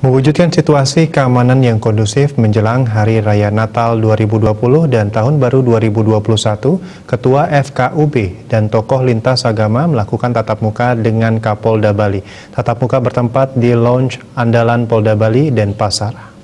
Mewujudkan situasi keamanan yang kondusif menjelang Hari Raya Natal 2020 dan Tahun Baru 2021, Ketua FKUB dan tokoh lintas agama melakukan tatap muka dengan Kapolda Bali. Tatap muka bertempat di Lounge Andalan Polda Bali dan Pasar.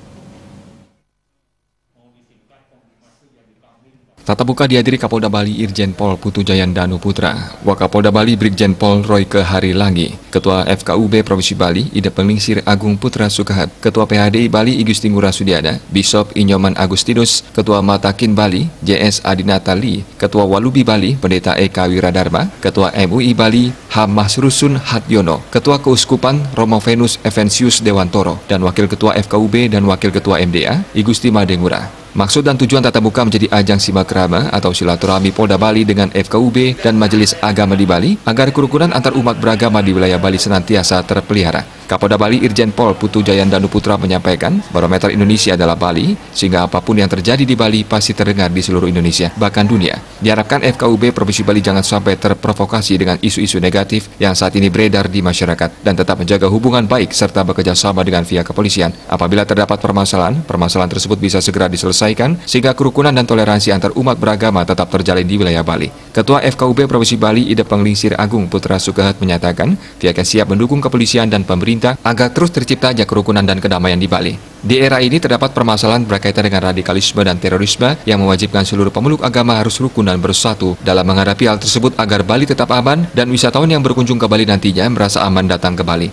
Tatap muka dihadiri Kapolda Bali Irjen Pol Putu Jayandanu Putra, Wakapolda Bali Brigjen Pol Roy Kehari Langi, Ketua FKUB Provinsi Bali Ida Penglingsir Agung Putra Sukahat, Ketua PHDI Bali Igusti Ngurah Sudiana, Bishop Inyoman Agustinus, Ketua Matakin Bali JS Adinata Lee, Ketua Walubi Bali Pendeta Eka Wiradharma, Ketua MUI Bali H. Masrusun Hadyono, Ketua Keuskupan Romo Venus Evensius Dewantoro, dan Wakil Ketua FKUB dan Wakil Ketua MDA Igusti Made Ngurah. Maksud dan tujuan tatap muka menjadi ajang silaturahmi atau silaturahmi Polda Bali dengan FKUB dan Majelis Agama di Bali agar kerukunan antar umat beragama di wilayah Bali senantiasa terpelihara. Kapolda Bali Irjen Pol Putu Jayandanu Putra menyampaikan, barometer Indonesia adalah Bali, sehingga apapun yang terjadi di Bali pasti terdengar di seluruh Indonesia, bahkan dunia. Diharapkan FKUB Provinsi Bali jangan sampai terprovokasi dengan isu-isu negatif yang saat ini beredar di masyarakat dan tetap menjaga hubungan baik serta bekerja sama dengan pihak kepolisian. Apabila terdapat permasalahan tersebut bisa segera diselesaikan sehingga kerukunan dan toleransi antar umat beragama tetap terjalin di wilayah Bali. Ketua FKUB Provinsi Bali Ida Penglingsir Agung Putra Sukahat menyatakan pihaknya siap mendukung kepolisian dan pemerintah agar terus terciptanya kerukunan dan kedamaian di Bali. Di era ini terdapat permasalahan berkaitan dengan radikalisme dan terorisme yang mewajibkan seluruh pemeluk agama harus rukun dan bersatu dalam menghadapi hal tersebut agar Bali tetap aman dan wisatawan yang berkunjung ke Bali nantinya merasa aman datang ke Bali.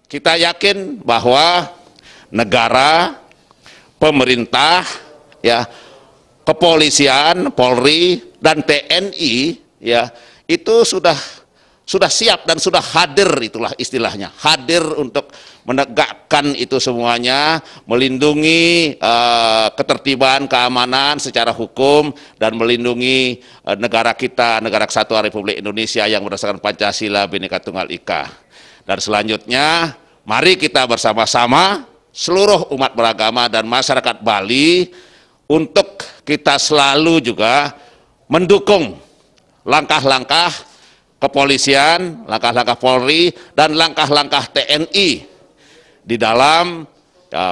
Kita yakin bahwa negara, pemerintah, kepolisian, Polri, dan TNI, itu sudah siap dan sudah hadir, itulah istilahnya, hadir untuk menegakkan itu semuanya, melindungi ketertiban, keamanan secara hukum, dan melindungi negara kita, negara kesatuan Republik Indonesia yang berdasarkan Pancasila, Bhinneka Tunggal Ika. Dan selanjutnya, mari kita bersama-sama, seluruh umat beragama dan masyarakat Bali, untuk kita selalu juga mendukung langkah-langkah kepolisian, langkah-langkah Polri, dan langkah-langkah TNI di dalam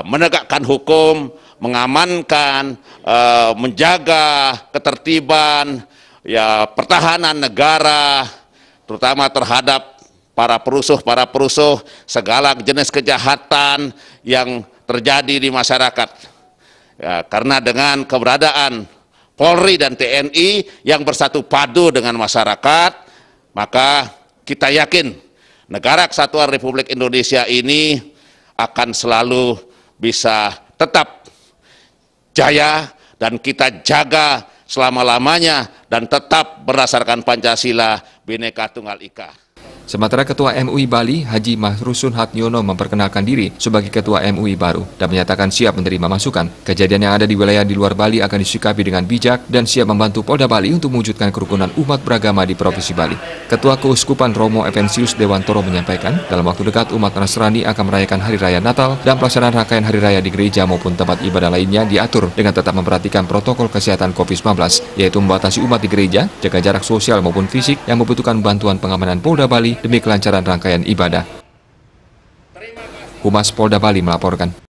menegakkan hukum, mengamankan, menjaga ketertiban, pertahanan negara, terutama terhadap para perusuh, segala jenis kejahatan yang terjadi di masyarakat. Karena dengan keberadaan Polri dan TNI yang bersatu padu dengan masyarakat, maka kita yakin negara kesatuan Republik Indonesia ini akan selalu bisa tetap jaya dan kita jaga selama-lamanya dan tetap berdasarkan Pancasila, Bhinneka Tunggal Ika. Sementara Ketua MUI Bali Haji Masrusun Hadyono memperkenalkan diri sebagai Ketua MUI baru dan menyatakan siap menerima masukan. Kejadian yang ada di wilayah di luar Bali akan disikapi dengan bijak dan siap membantu Polda Bali untuk mewujudkan kerukunan umat beragama di Provinsi Bali. Ketua Keuskupan Romo Evensius Dewantoro menyampaikan, dalam waktu dekat umat Nasrani akan merayakan Hari Raya Natal dan pelaksanaan rangkaian Hari Raya di gereja maupun tempat ibadah lainnya diatur dengan tetap memperhatikan protokol kesehatan COVID-19, yaitu membatasi umat di gereja, jaga jarak sosial maupun fisik yang membutuhkan bantuan pengamanan Polda Bali demi kelancaran rangkaian ibadah. Humas Polda Bali melaporkan.